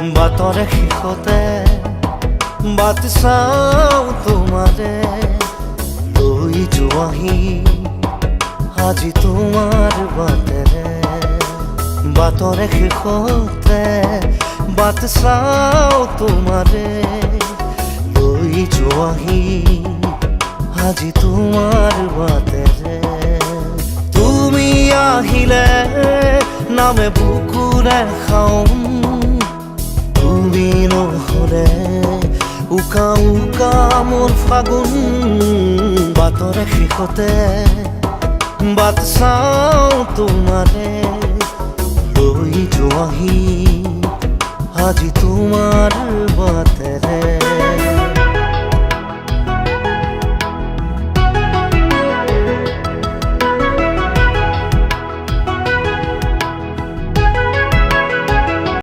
বাটৰে শেষতে but চাওঁ তোমাৰে লৈ যোৱাহি আজি তোমাৰ বাটেৰে। বাটৰে শেষতে বাট চাওঁ তোমাৰে লৈ যোৱাহি আজি তোমাৰ বাটেৰে। তুমি আহিলে নামে বুকুৰে খাওঁ, তুমি নহ'লে উকা উকা মোৰ ফাগুন। বাটৰে শেষতে বাট চাওঁ তোমাৰে লৈ যোৱাহি আজি তোমাৰ বাট।